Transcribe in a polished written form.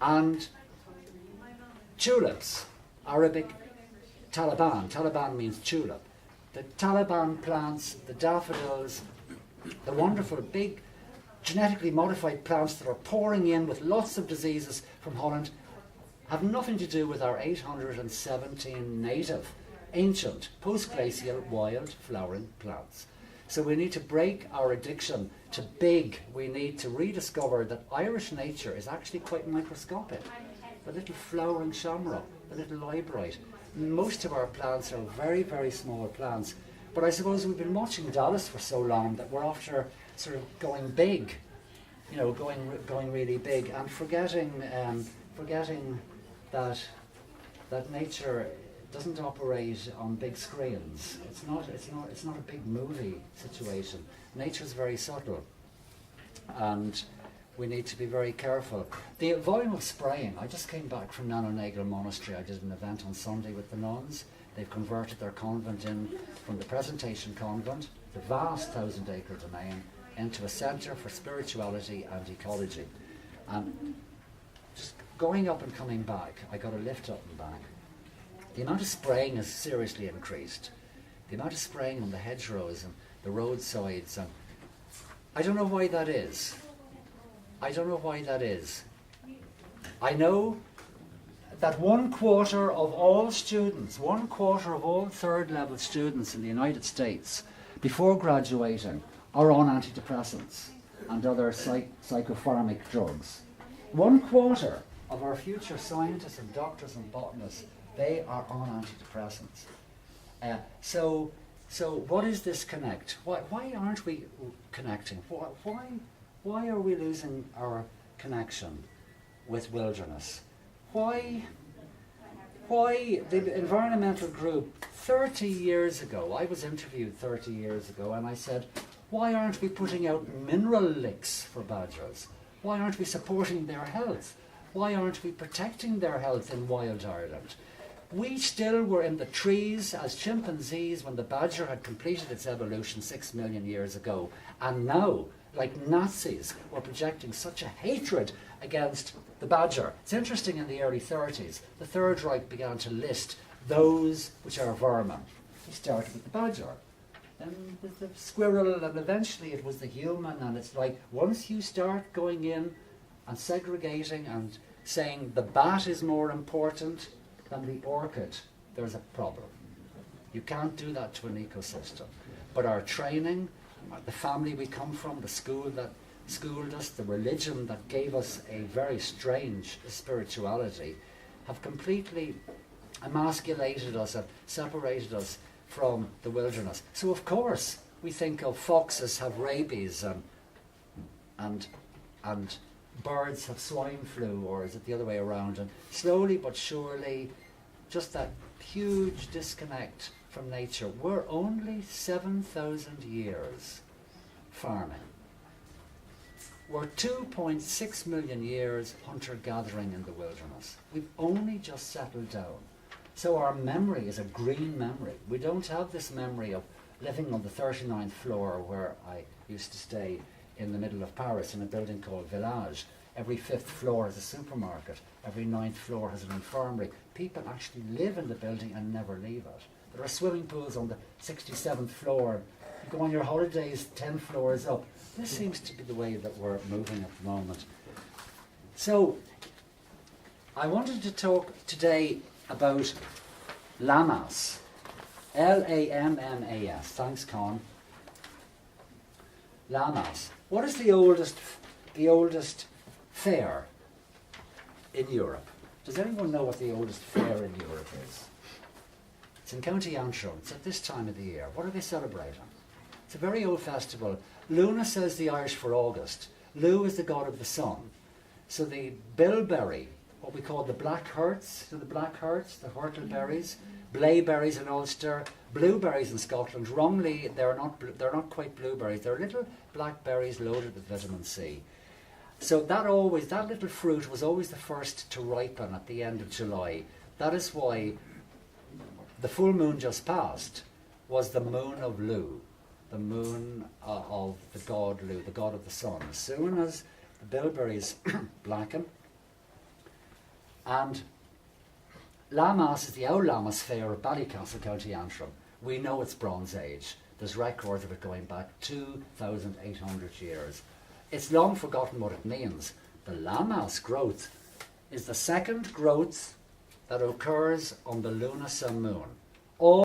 And tulips, Arabic Taliban. Taliban means tulip. The Taliban plants, the daffodils, the wonderful big genetically modified plants that are pouring in with lots of diseases from Holland have nothing to do with our 817 native, ancient, post-glacial, wild flowering plants. So we need to break our addiction to big. We need to rediscover that Irish nature is actually quite microscopic. The little flowering shamrock, the little eyebright. Most of our plants are very, very small plants. But I suppose we've been watching Dallas for so long that we're after sort of going big, you know, going really big, and forgetting that nature doesn't operate on big screens. It's not a big movie situation. Nature's very subtle, and we need to be very careful. The volume of spraying. I just came back from Nanonagle Monastery. I did an event on Sunday with the nuns. They've converted their convent from the Presentation Convent, the vast 1,000-acre domain, into a centre for spirituality and ecology. And just going up and coming back, I got a lift up and back. The amount of spraying has seriously increased. The amount of spraying on the hedgerows and the roadsides, and I don't know why that is. I don't know why that is. I know that 1/4 of all students, 1/4 of all third-level students in the United States, before graduating, are on antidepressants and other psychopharmac drugs. 1/4 of our future scientists and doctors and botanists, they are on antidepressants. So what is this connect? Why aren't we connecting? Why are we losing our connection with wilderness? Why the environmental group 30 years ago, I was interviewed 30 years ago, and I said, why aren't we putting out mineral licks for badgers? Why aren't we supporting their health? Why aren't we protecting their health in wild Ireland? We still were in the trees as chimpanzees when the badger had completed its evolution 6 million years ago, and now, like Nazis, we're projecting such a hatred against the badger. It's interesting, in the early 30s, the Third Reich began to list those which are vermin. He started with the badger, then with the squirrel, and eventually it was the human, and it's like, once you start going in and segregating and saying the bat is more important than the orchid, there's a problem. You can't do that to an ecosystem. But our training, the family we come from, the school that schooled us, the religion that gave us a very strange spirituality, have completely emasculated us and separated us from the wilderness. So of course we think of foxes have rabies and birds have swine flu, or is it the other way around? And slowly but surely, just that huge disconnect from nature. We're only 7,000 years farming. We're 2.6 million years hunter-gathering in the wilderness. We've only just settled down. So our memory is a green memory. We don't have this memory of living on the 39th floor where I used to stay in the middle of Paris in a building called Village. Every 5th floor has a supermarket. Every 9th floor has an infirmary. People actually live in the building and never leave it. There are swimming pools on the 67th floor. You go on your holidays 10 floors up. This seems to be the way that we're moving at the moment. So, I wanted to talk today about Lammas. Lammas. Thanks, Con. Lammas. What is the oldest fair in Europe? Does anyone know what the oldest fair in Europe is? It's in County Antrim. It's at this time of the year. What are they celebrating? It's a very old festival. Luna says the Irish for August. Lu is the god of the sun. So the bilberry, what we call the black hearts, the whortleberries, blaeberries in Ulster, blueberries in Scotland. Wrongly, they're not quite blueberries. They're little black berries loaded with vitamin C. So that little fruit was always the first to ripen at the end of July. That is why the full moon just passed was the moon of Lu, the moon of the god Lu, the god of the sun. As soon as the bilberries blacken, And Lammas is the Old Lammas Fair at Ballycastle, County Antrim. We know it's Bronze Age. There's records of it going back 2,800 years. It's long forgotten what it means. The Lammas growth is the second growth that occurs on the lunar sun moon.